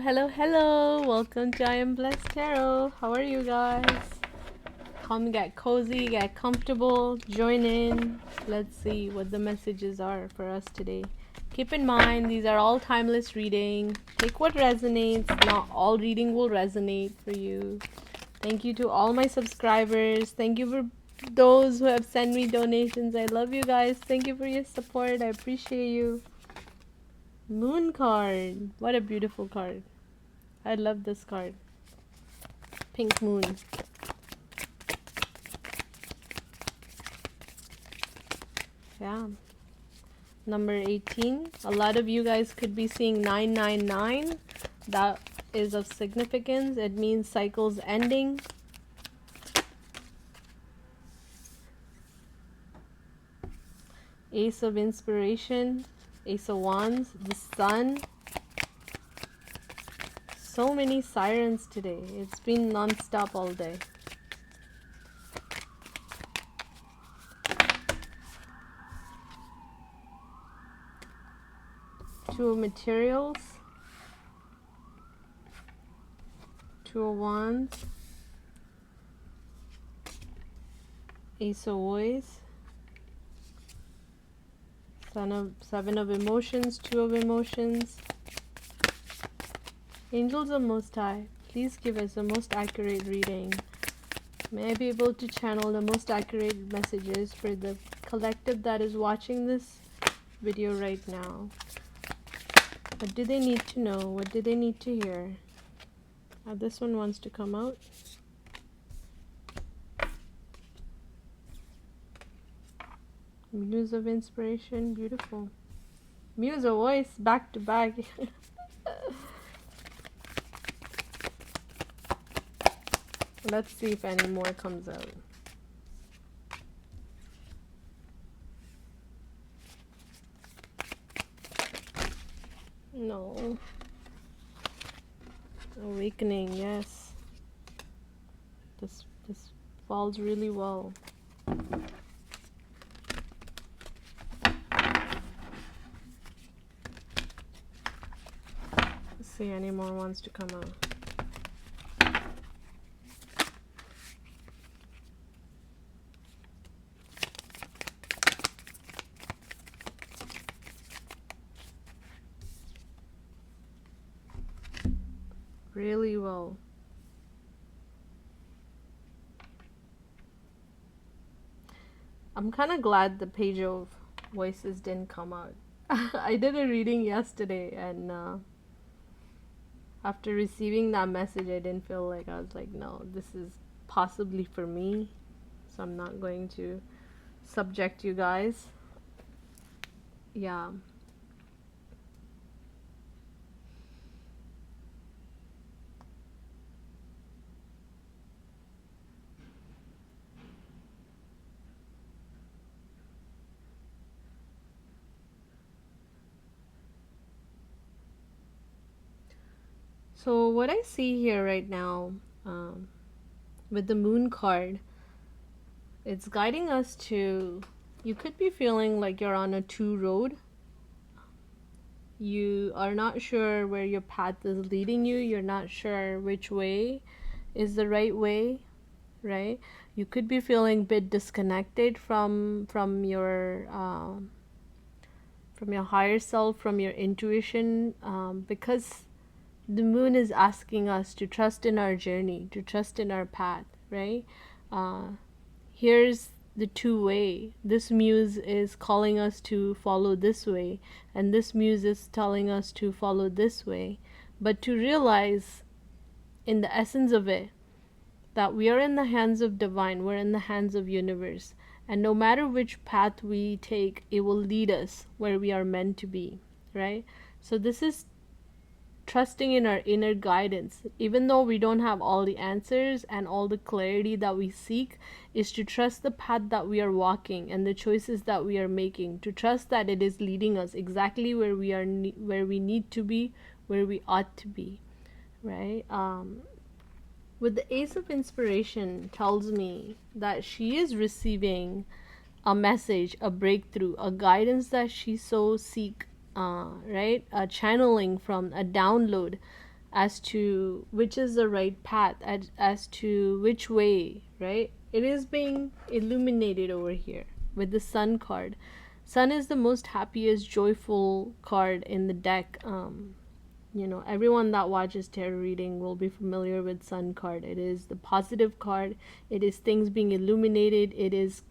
Hello. Welcome to I Am Blessed Tarot. How are you guys? Come get cozy, get comfortable, join in. Let's see what the messages are for us today. Keep in mind, these are all timeless reading. Take what resonates. Not all reading will resonate for you. Thank you to all my subscribers. Thank you for those who have sent me donations. I love you guys. Thank you for your support. I appreciate you. Moon card. What a beautiful card. I love this card. Pink moon. Yeah. Number 18. A lot of you guys could be seeing 999. That is of significance. It means cycles ending. Ace of Inspiration. Ace of Wands. The Sun. So many sirens today. It's been non-stop all day. Two of Materials. Two of Wands. Ace of Voice. Seven of Emotions. Two of Emotions. Angels of Most High, please give us the most accurate reading. May I be able to channel the most accurate messages for the collective that is watching this video right now. What do they need to know? What do they need to hear? This one wants to come out. Muse of Inspiration, beautiful. Muse of Voice, back to back. Let's see if any more comes out. No. Awakening, yes. This falls really well. Let's see any more wants to come out. Really well. I'm kind of glad the Page of Voices didn't come out. I did a reading yesterday, and after receiving that message, I didn't feel like, I was like, no, this is possibly for me, so I'm not going to subject you guys. Yeah. So what I see here right now, with the Moon card, it's guiding us to, you could be feeling like you're on a two road. You are not sure where your path is leading you. You're not sure which way is the right way, right? You could be feeling a bit disconnected from your higher self, from your intuition, because the moon is asking us to trust in our journey, to trust in our path, right? Here's the two way. This muse is calling us to follow this way, and this muse is telling us to follow this way. But to realize in the essence of it that we are in the hands of divine, we're in the hands of universe, and no matter which path we take, it will lead us where we are meant to be, right? So this is trusting in our inner guidance, even though we don't have all the answers and all the clarity that we seek, is to trust the path that we are walking and the choices that we are making, to trust that it is leading us exactly where we are, where we need to be, where we ought to be, right? With the Ace of Inspiration tells me that she is receiving a message, a breakthrough, a guidance that she so seek, right? A channeling from a download. as to which is the right path, as to which way, right? It is being illuminated over here with the Sun card. Sun is the most happiest, joyful card in the deck. Everyone that watches tarot reading will be familiar with Sun card. It is the positive card. It is things being illuminated. It is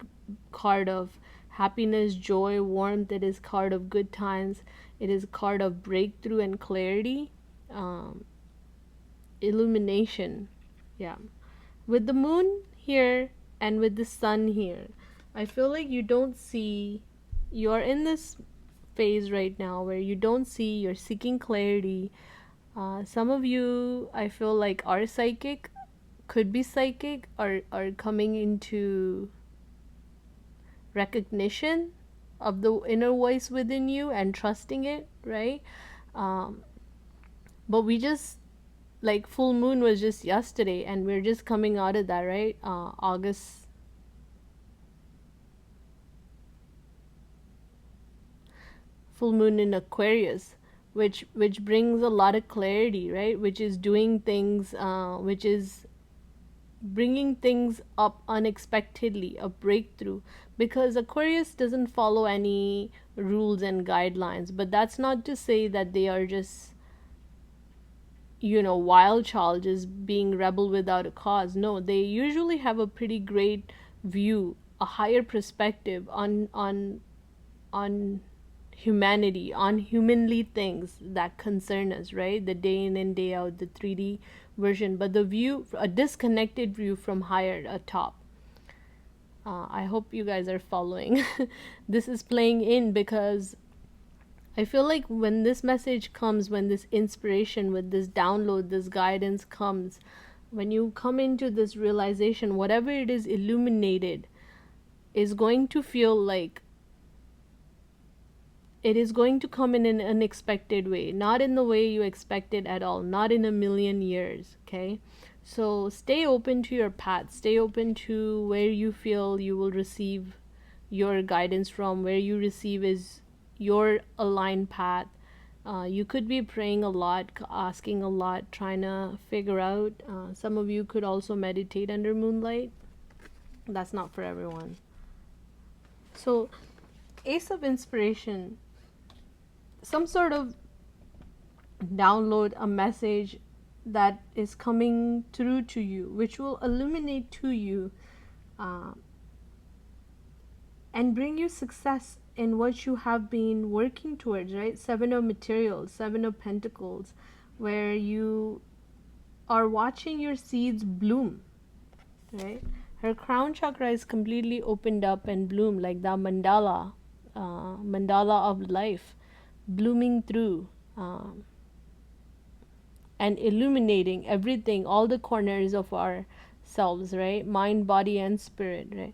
card of happiness, joy, warmth. It is card of good times. It is card of breakthrough and clarity, illumination. Yeah. With the moon here and with the sun here, I feel like you're in this phase right now where you don't see, you're seeking clarity. Some of you, I feel like, are psychic, could be psychic, are coming into recognition of the inner voice within you and trusting it, right? But we just, like, full moon was just yesterday and we're just coming out of that, right? August. Full moon in Aquarius, which brings a lot of clarity, right? Which is doing things, which is bringing things up unexpectedly, a breakthrough. Because Aquarius doesn't follow any rules and guidelines, but that's not to say that they are just, wild child, just being rebel without a cause. No, they usually have a pretty great view, a higher perspective on humanity, on humanly things that concern us, right? The day in and day out, the 3D version, but the view, a disconnected view from higher atop. I hope you guys are following. This is playing in because I feel like when this message comes, when this inspiration, with this download, this guidance comes, when you come into this realization, whatever it is illuminated is going to feel like it is going to come in an unexpected way, not in the way you expected at all, not in a million years, okay? So stay open to your path, stay open to where you feel you will receive your guidance from, where you receive is your aligned path. You could be praying a lot, asking a lot, trying to figure out. Some of you could also meditate under moonlight. That's not for everyone. So, Ace of Inspiration, some sort of download, a message that is coming through to you, which will illuminate to you and bring you success in what you have been working towards, right? Seven of Materials, Seven of Pentacles, where you are watching your seeds bloom, right? Her crown chakra is completely opened up and bloom like the mandala of life, blooming through and illuminating everything, all the corners of ourselves, right? Mind, body, and spirit, right?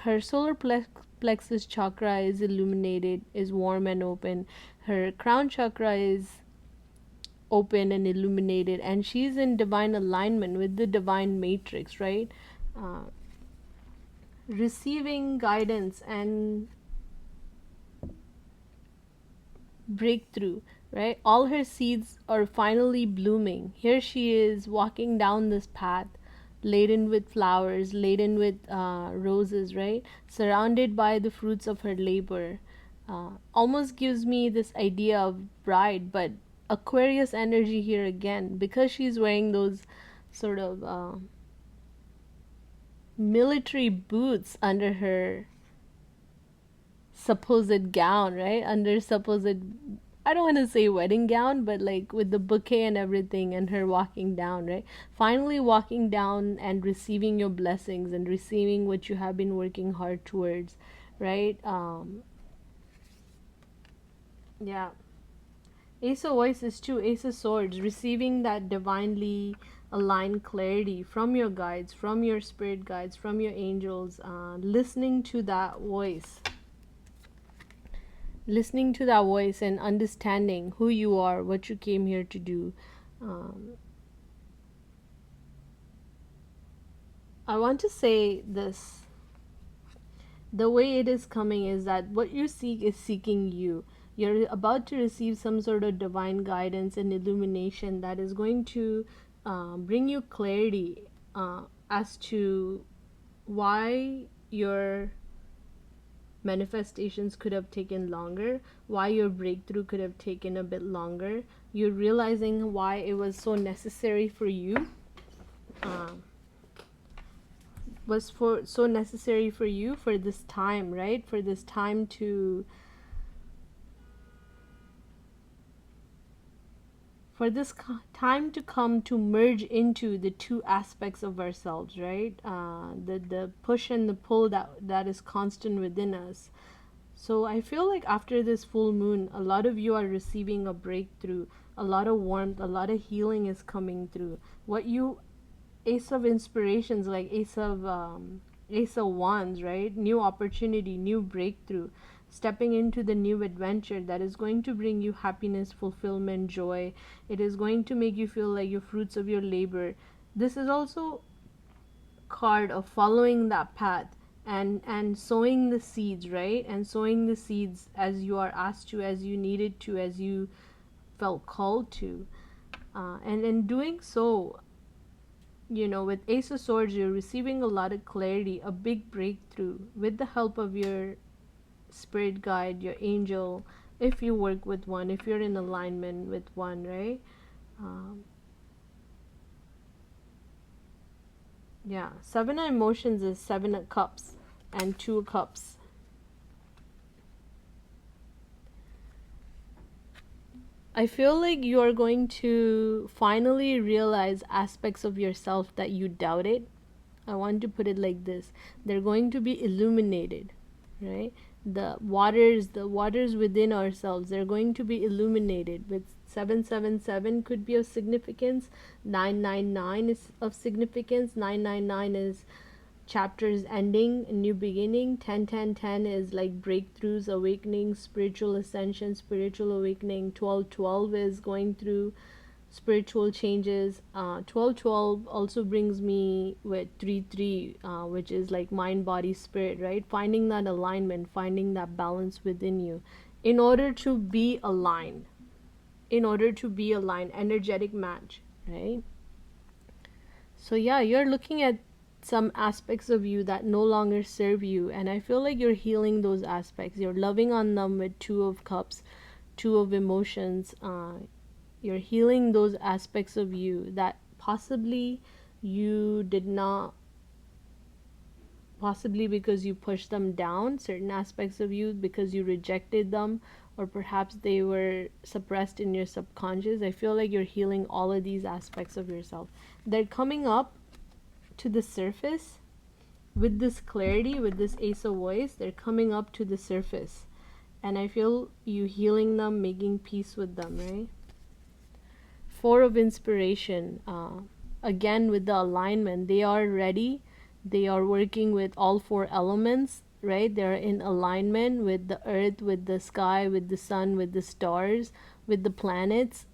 Her solar plexus chakra is illuminated, is warm and open. Her crown chakra is open and illuminated, and she's in divine alignment with the divine matrix, right? Receiving guidance and breakthrough, right? All her seeds are finally blooming. Here she is walking down this path, laden with flowers, laden with roses, right? Surrounded by the fruits of her labor. Almost gives me this idea of bride, but Aquarius energy here again, because she's wearing those sort of military boots under her supposed gown, right? Under supposed, I don't want to say wedding gown, but like with the bouquet and everything, and her walking down, right? Finally walking down and receiving your blessings and receiving what you have been working hard towards, right? Yeah. Ace of Voices too, Ace of Swords, receiving that divinely aligned clarity from your guides, from your spirit guides, from your angels, listening to that voice. Listening to that voice and understanding who you are, what you came here to do. I want to say this. The way it is coming is that what you seek is seeking you. You're about to receive some sort of divine guidance and illumination that is going to bring you clarity as to why your manifestations could have taken longer, why your breakthrough could have taken a bit longer. You're realizing why it was so necessary for you, was for so necessary for you for this time, right? For this time to time to come to merge into the two aspects of ourselves, right? The push and the pull that is constant within us. So I feel like after this full moon, a lot of you are receiving a breakthrough, a lot of warmth, a lot of healing is coming through. What you Ace of Inspirations, like Ace of Wands, right? New opportunity, new breakthrough, stepping into the new adventure that is going to bring you happiness, fulfillment, joy. It is going to make you feel like your fruits of your labor. This is also card of following that path and sowing the seeds, right? And sowing the seeds as you are asked to, as you needed to, as you felt called to. And in doing so, with Ace of Swords, you're receiving a lot of clarity, a big breakthrough with the help of your spirit guide, your angel, if you work with one, if you're in alignment with one, right? Um, yeah, Seven of Emotions is Seven of Cups and Two of Cups. I feel like you are going to finally realize aspects of yourself that you doubted. I want to put it like this. They're going to be illuminated, right? The waters within ourselves, they're going to be illuminated with 777 could be of significance, 999 is of significance. 999 is chapters ending, a new beginning. 10 is like breakthroughs, awakening, spiritual ascension, spiritual awakening. 12 is going through spiritual changes. 12 also brings me with 3 which is like mind, body, spirit, right? Finding that alignment, finding that balance within you in order to be aligned, energetic match, right? So yeah, you're looking at some aspects of you that no longer serve you, and I feel like you're healing those aspects. You're loving on them with Two of Cups, Two of Emotions. You're healing those aspects of you that possibly you did not, possibly because you pushed them down, certain aspects of you because you rejected them, or perhaps they were suppressed in your subconscious. I feel like you're healing all of these aspects of yourself. They're coming up to the surface with this clarity, with this Ace of Voice. They're coming up to the surface, and I feel you healing them, making peace with them, right? Four of Inspiration, again with the alignment, they are ready. They are working with all four elements, right? They're in alignment with the earth, with the sky, with the sun, with the stars, with the planets.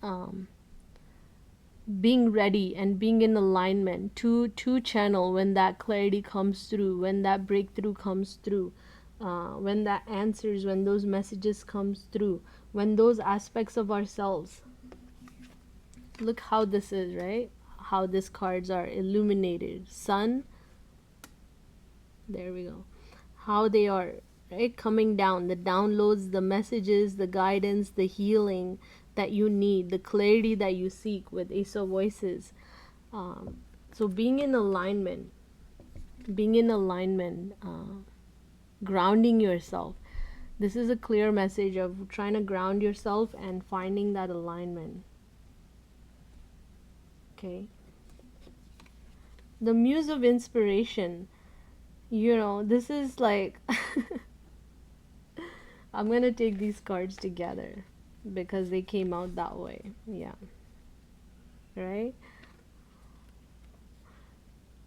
Being ready and being in alignment to channel when that clarity comes through, when that breakthrough comes through, when that answers, when those messages comes through, when those aspects of ourselves. Look how this is, right? How these cards are illuminated. Sun, there we go. How they are, right? Coming down, the downloads, the messages, the guidance, the healing that you need, the clarity that you seek with Ace of Voices. So being in alignment, grounding yourself. This is a clear message of trying to ground yourself and finding that alignment. Okay. The Muse of Inspiration. This is like I'm gonna take these cards together because they came out that way. Yeah. Right?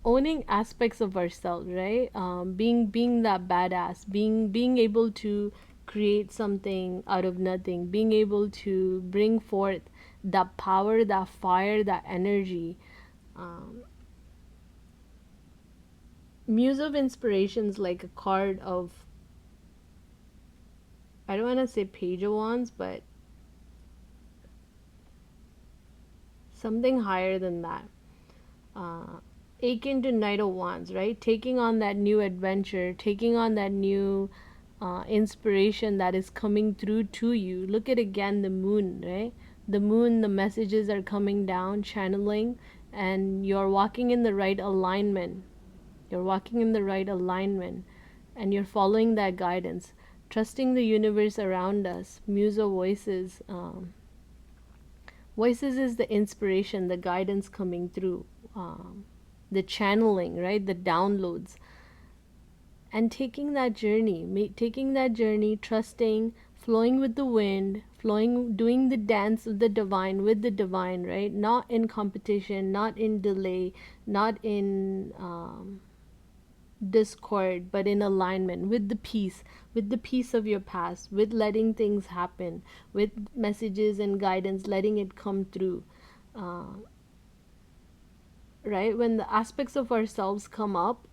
Owning aspects of ourselves, right? Being that badass, being able to create something out of nothing, being able to bring forth that power, that fire, that energy. Um, Muse of Inspirations like a card of I don't want to say Page of Wands, but something higher than that. Akin to Knight of Wands, right? Taking on that new adventure, taking on that new inspiration that is coming through to you. Look at again the moon, right? The moon, the messages are coming down, channeling, and you're walking in the right alignment. You're walking in the right alignment, and you're following that guidance, trusting the universe around us. Musa voices. Voices is the inspiration, the guidance coming through, the channeling, right? The downloads. And taking that journey, trusting, flowing with the wind, flowing, doing the dance of the divine with the divine, right? Not in competition, not in delay, not in discord, but in alignment with the peace of your past, with letting things happen, with messages and guidance, letting it come through. Uh, right, when the aspects of ourselves come up,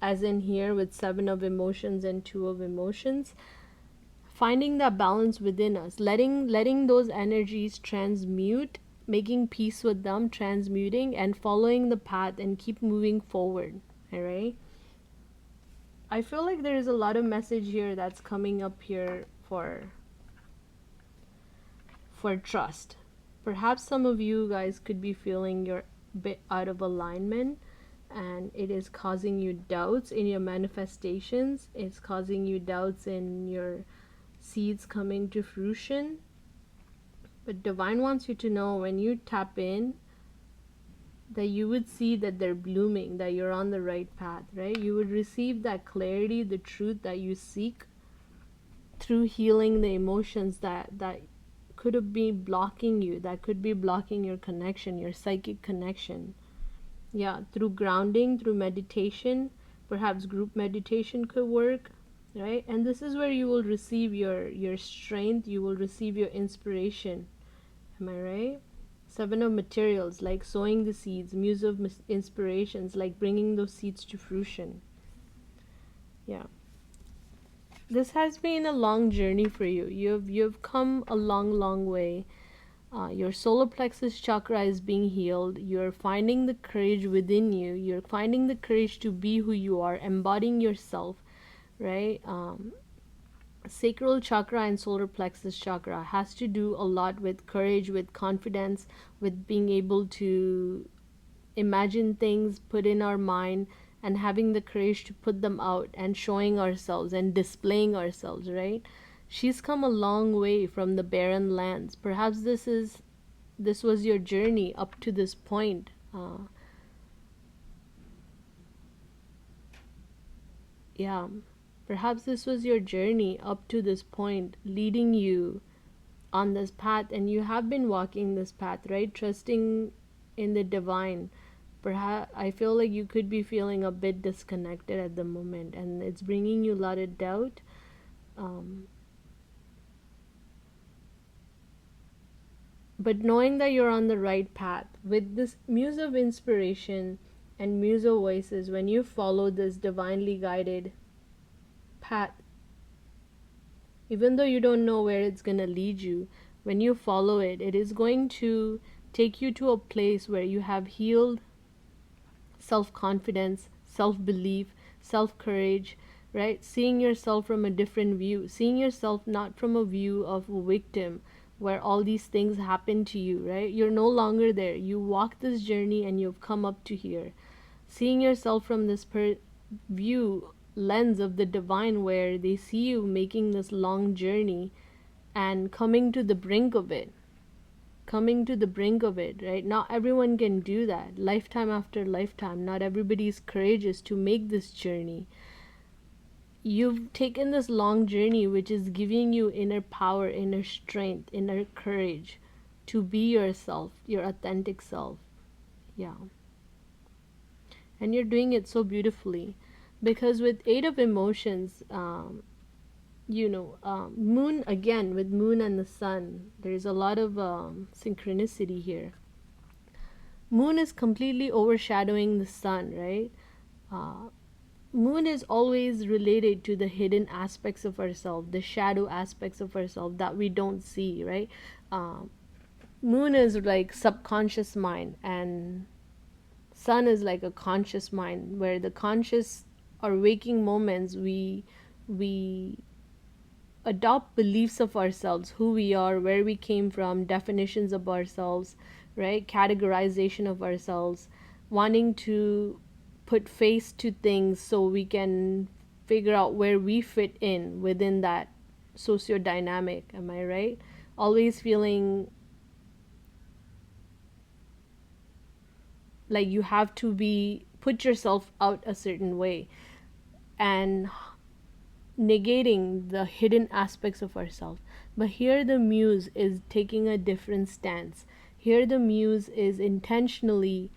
as in here with 7 of emotions and 2 of emotions, finding that balance within us, letting those energies transmute, making peace with them, transmuting, and following the path and keep moving forward. All right, I feel like there is a lot of message here that's coming up here for trust. Perhaps some of you guys could be feeling you're a bit out of alignment, and it is causing you doubts in your manifestations. It's causing you doubts in your seeds coming to fruition. But divine wants you to know, when you tap in, that you would see that they're blooming, that you're on the right path, right? You would receive that clarity, the truth that you seek, through healing the emotions that could have been blocking you, that could be blocking your connection, your psychic connection. Yeah, through grounding, through meditation, perhaps group meditation could work, right? And this is where you will receive your strength, you will receive your inspiration. Am I right? 7 of materials, like sowing the seeds. Muse of inspirations, like bringing those seeds to fruition. Yeah, this has been a long journey for you. You've come a long way. Your solar plexus chakra is being healed. You're finding the courage within you. You're finding the courage to be who you are, embodying yourself, right? Sacral chakra and solar plexus chakra has to do a lot with courage, with confidence, with being able to imagine things, put in our mind, and having the courage to put them out and showing ourselves and displaying ourselves, right? She's come a long way from the barren lands. Perhaps this was your journey up to this point. Yeah, perhaps this was your journey up to this point, leading you on this path, and you have been walking this path, right? Trusting in the divine. Perhaps I feel like you could be feeling a bit disconnected at the moment, and it's bringing you a lot of doubt. Um, but knowing that you're on the right path with this muse of inspiration and muse of voices, when you follow this divinely guided path, even though you don't know where it's going to lead you, when you follow it, it is going to take you to a place where you have healed self-confidence, self-belief, self-courage, right? Seeing yourself from a different view, seeing yourself not from a view of a victim where all these things happen to you, right? You're no longer there. You walk this journey and you've come up to here. Seeing yourself from this view, lens of the divine, where they see you making this long journey and coming to the brink of it, right? Not everyone can do that. Lifetime after lifetime, not everybody is courageous to make this journey. You've taken this long journey, which is giving you inner power, inner strength, inner courage to be yourself, your authentic self. Yeah. And you're doing it so beautifully, because with 8 of emotions, moon, again, with moon and the sun, there's a lot of synchronicity here. Moon is completely overshadowing the sun, right? moon is always related to the hidden aspects of ourselves, the shadow aspects of ourselves that we don't see, right? um, Moon is like subconscious mind, and sun is like a conscious mind, where the conscious or waking moments we adopt beliefs of ourselves, who we are, where we came from, definitions of ourselves, right? Categorization of ourselves, wanting to put face to things so we can figure out where we fit in within that socio dynamic. Am I right? Always feeling like you have to be put yourself out a certain way, and negating the hidden aspects of ourselves. But here the muse is taking a different stance. Here the muse is intentionally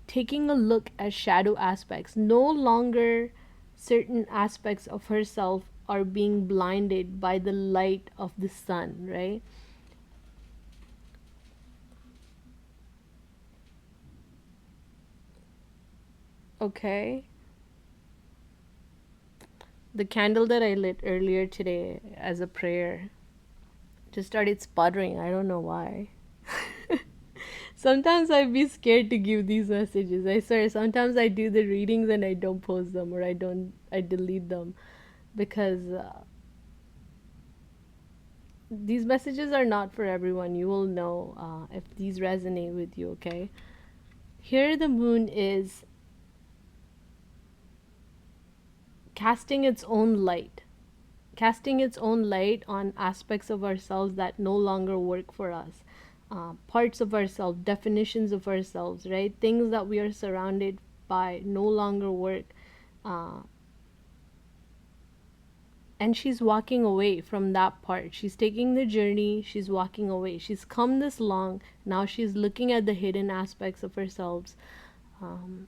taking a look at shadow aspects. No longer certain aspects of herself are being blinded by the light of the sun, right? Okay. The candle that I lit earlier today as a prayer just started sputtering. I don't know why. Sometimes I'd be scared to give these messages. I swear, sometimes I do the readings and I don't post them, or I delete them because these messages are not for everyone. You will know if these resonate with you, okay? Here, the moon is casting its own light, casting its own light on aspects of ourselves that no longer work for us, parts of ourselves, definitions of ourselves, right? Things that we are surrounded by no longer work. Uh, and she's walking away from that part. She's taking the journey, she's walking away. She's come this long, now she's looking at the hidden aspects of herself. Um,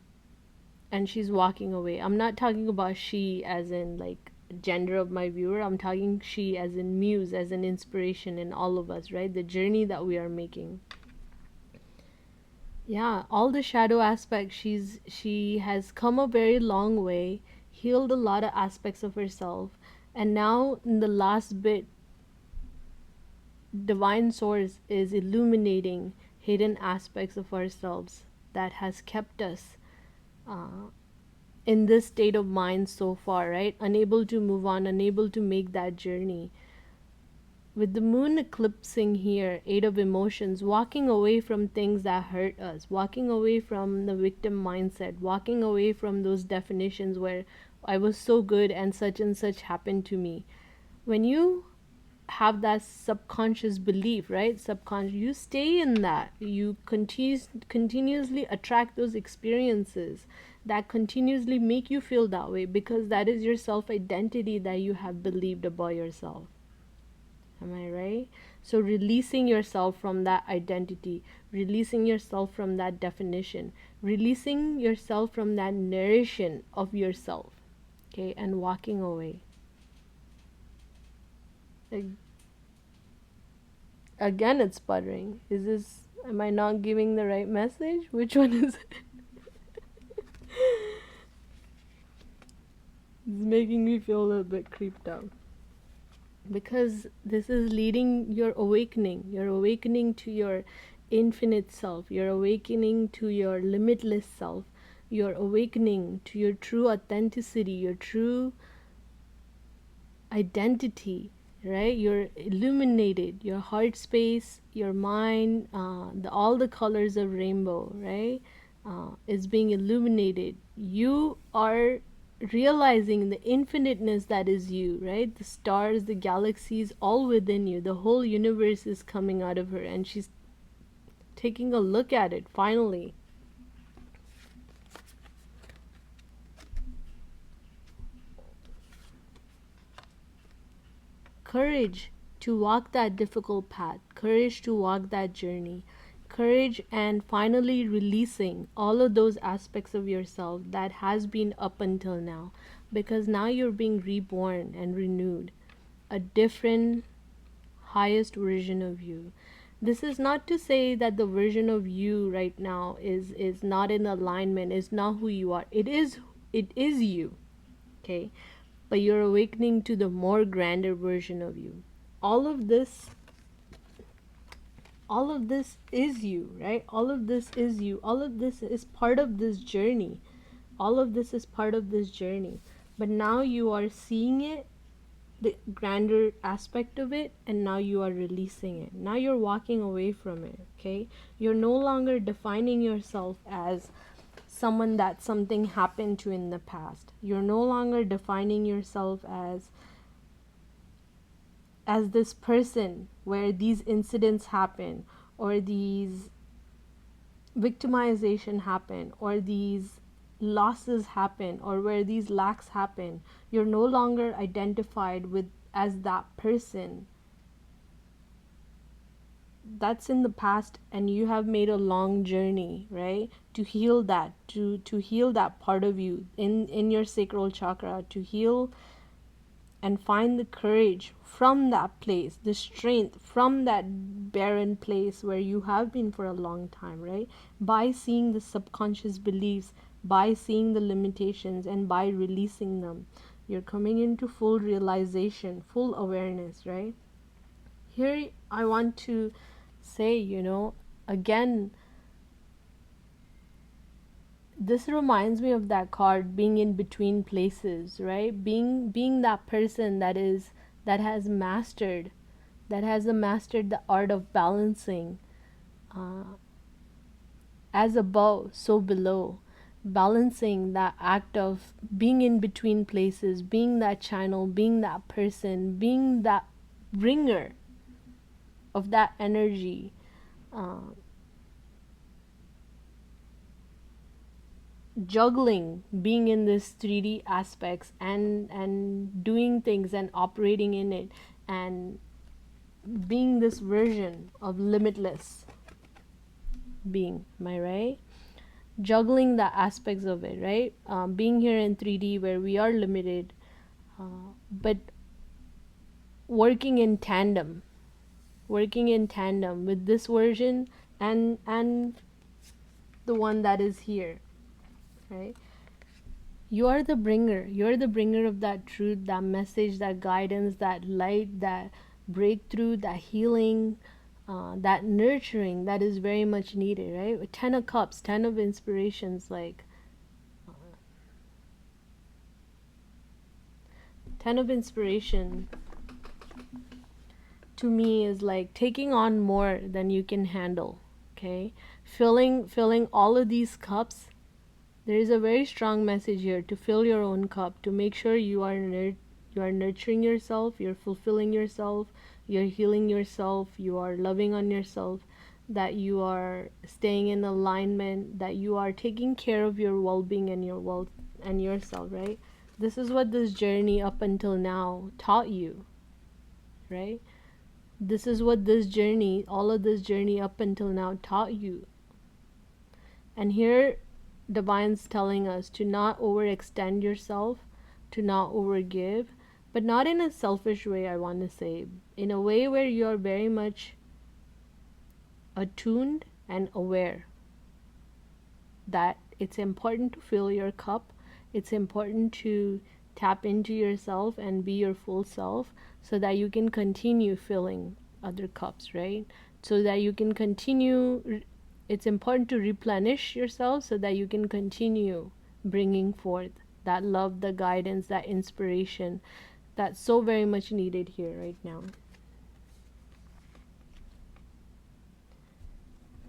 and she's walking away. I'm not talking about she as in like gender of my viewer. I'm talking she as in muse, as an inspiration in all of us, right? The journey that we are making. Yeah, all the shadow aspects, she has come a very long way, healed a lot of aspects of herself, and now in the last bit, divine source is illuminating hidden aspects of ourselves that has kept us uh, in this state of mind so far, right? Unable to move on, unable to make that journey. With the moon eclipsing here, eight of emotions, walking away from things that hurt us, walking away from the victim mindset, walking away from those definitions where I was so good and such happened to me. When you have that subconscious belief, right? Subconscious, you stay in that. You continuously attract those experiences that continuously make you feel that way, because that is your self identity that you have believed about yourself. Am I right? So releasing yourself from that identity, releasing yourself from that definition, releasing yourself from that narration of yourself, okay, and walking away. Like, again, it's sputtering. Is this, am I not giving the right message? Which one is it? It's making me feel a little bit creeped out. Because this is leading your awakening. You're awakening to your infinite self. You're awakening to your limitless self. You're awakening to your true authenticity, your true identity, right? You're illuminated, your heart space, your mind, all the colors of rainbow, right? Is being illuminated. You are realizing the infiniteness that is you, right? The stars, the galaxies, all within you. The whole universe is coming out of her, and she's taking a look at it finally. Courage to walk that difficult path, courage to walk that journey, courage, and finally releasing all of those aspects of yourself that has been up until now, because now you're being reborn and renewed, a different, highest version of you. This is not to say that the version of you right now is not in alignment, is not who you are. It is it is you, okay? But you're awakening to the more grander version of you. All of this, all of this is you, right? All of this is you. All of this is part of this journey. All of this is part of this journey. But now you are seeing it, the grander aspect of it, and now you are releasing it. Now you're walking away from it, okay? You're no longer defining yourself as someone that something happened to in the past. You're no longer defining yourself as this person where these incidents happen, or these victimization happen, or these losses happen, or where these lacks happen. You're no longer identified with as that person. That's in the past, and you have made a long journey, right, to heal that, to heal that part of you in your sacral chakra, to heal and find the courage from that place, the strength from that barren place where you have been for a long time, right? By seeing the subconscious beliefs, by seeing the limitations, and by releasing them, you're coming into full realization, full awareness, right? Here, I want to say, again, this reminds me of that card, being in between places, right? Being that person that has mastered the art of balancing, uh, as above so below, balancing that act of being in between places, being that channel, being that person, being that bringer of that energy, uh, juggling being in this 3D aspects, and doing things and operating in it, and being this version of limitless being. Am I right? Juggling the aspects of it, right? Being here in 3D where we are limited, but working in tandem, with this version, and the one that is here, right? You're the bringer of that truth, that message, that guidance, that light, that breakthrough, that healing, that nurturing that is very much needed, right? With 10 of cups, 10 of inspirations, like 10 of inspiration to me is like taking on more than you can handle, okay? Filling all of these cups. There is a very strong message here to fill your own cup, to make sure you are nurturing yourself, you're fulfilling yourself, you're healing yourself, you are loving on yourself, that you are staying in alignment, that you are taking care of your well-being and your wealth and yourself, right? This is what this journey up until now taught you, right? This is what this journey, all of this journey up until now taught you. And here Divine's telling us to not overextend yourself, to not overgive, but not in a selfish way, I want to say, in a way where you are very much attuned and aware that it's important to fill your cup, it's important to tap into yourself and be your full self, so that you can continue filling other cups, right? So that you can continue, it's important to replenish yourself so that you can continue bringing forth that love, the guidance, that inspiration that's so very much needed here right now.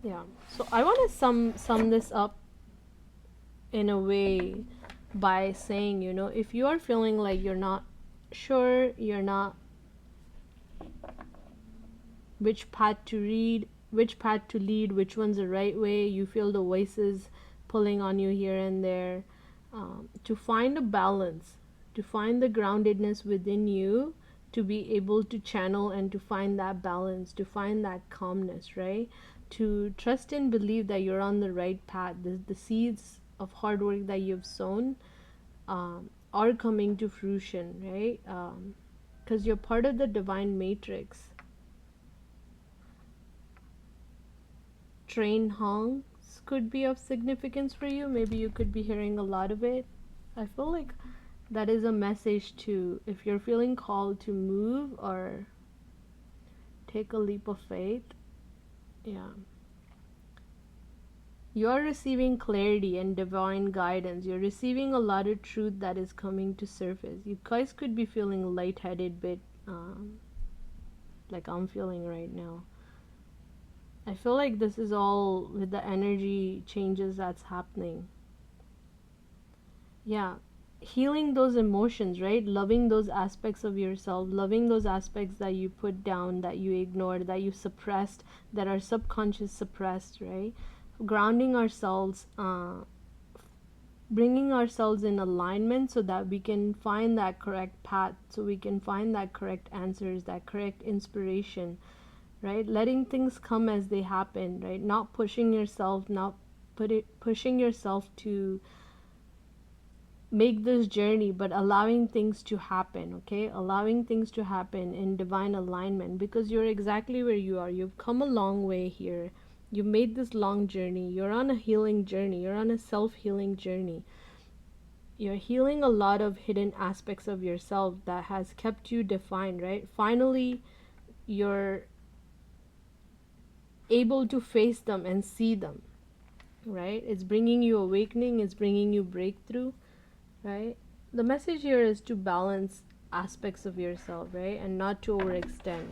Yeah, so I want to sum this up in a way by saying, if you are feeling like you're not sure, you're not which path to read, which path to lead, which one's the right way, you feel the voices pulling on you here and there, to find a balance, to find the groundedness within you, to be able to channel and to find that balance, to find that calmness, right? To trust and believe that you're on the right path. The seeds of hard work that you've sown are coming to fruition, right? Because you're part of the divine matrix. Train honks could be of significance for you. Maybe you could be hearing a lot of it. I feel like that is a message to, if you're feeling called to move or take a leap of faith, yeah. You're receiving clarity and divine guidance. You're receiving a lot of truth that is coming to surface. You guys could be feeling lightheaded, bit like I'm feeling right now. I feel like this is all with the energy changes that's happening. Yeah, healing those emotions, right? Loving those aspects of yourself, loving those aspects that you put down, that you ignored, that you suppressed, that are subconscious suppressed, right? Grounding ourselves, bringing ourselves in alignment so that we can find that correct path, so we can find that correct answers, that correct inspiration, right? Letting things come as they happen, right? Not pushing yourself, not pushing yourself to make this journey, but allowing things to happen, okay? Allowing things to happen in divine alignment, because you're exactly where you are. You've come a long way here. You made this long journey. You're on a healing journey. You're on a self-healing journey. You're healing a lot of hidden aspects of yourself that has kept you defined, right? Finally, you're able to face them and see them, right? It's bringing you awakening, it's bringing you breakthrough, right? The message here is to balance aspects of yourself, right? And not to overextend.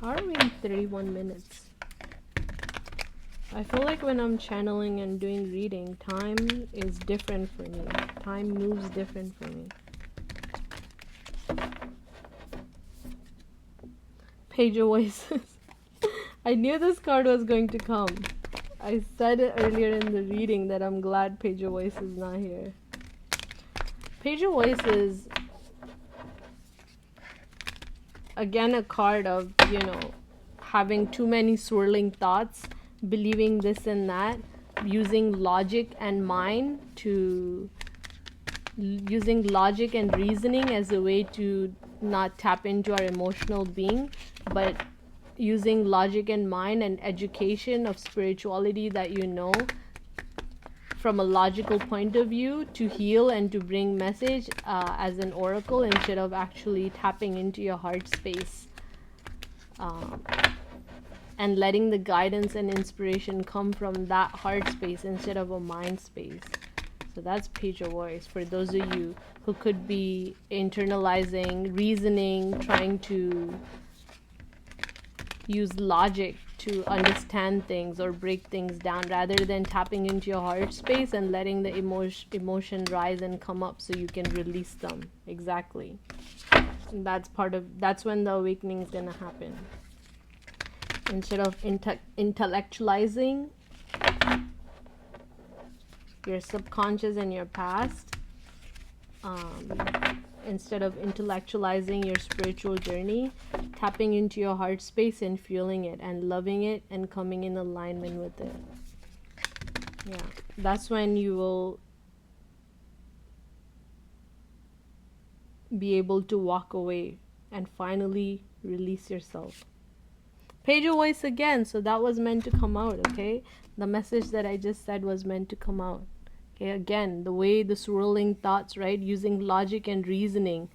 How are we in 31 minutes? I feel like when I'm channeling and doing reading, time is different for me. Time moves different for me. Page of Voices. I knew this card was going to come. I said it earlier in the reading that I'm glad Page of Voices is not here. Page of Voices, again, a card of, having too many swirling thoughts, believing this and that, using logic and mind to, using logic and reasoning as a way to not tap into our emotional being, but using logic and mind and education of spirituality that from a logical point of view to heal and to bring message as an oracle, instead of actually tapping into your heart space and letting the guidance and inspiration come from that heart space instead of a mind space. So that's Page of Voice for those of you who could be internalizing, reasoning, trying to use logic to understand things or break things down, rather than tapping into your heart space and letting the emotion rise and come up so you can release them. Exactly. And that's when the awakening is going to happen. Instead of intellectualizing your subconscious and your past, instead of intellectualizing your spiritual journey, tapping into your heart space and feeling it and loving it and coming in alignment with it. Yeah, that's when you will be able to walk away and finally release yourself. Page of Voice again, so that was meant to come out, okay? The message that I just said was meant to come out. Okay, again, the way the swirling thoughts, right? Using logic and reasoning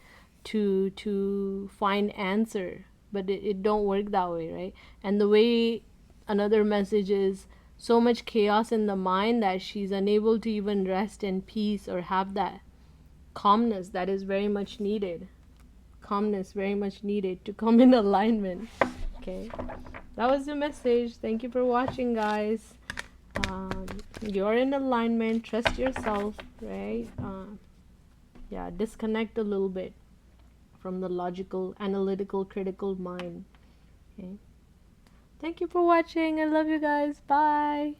to find answer, but it don't work that way, right? And the way another message is so much chaos in the mind that she's unable to even rest in peace or have that calmness that is very much needed. Calmness very much needed to come in alignment. Okay, that was the message. Thank you for watching, guys. You're in alignment. Trust yourself, right? Yeah, disconnect a little bit from the logical, analytical, critical mind. Okay. Thank you for watching. I love you guys. Bye.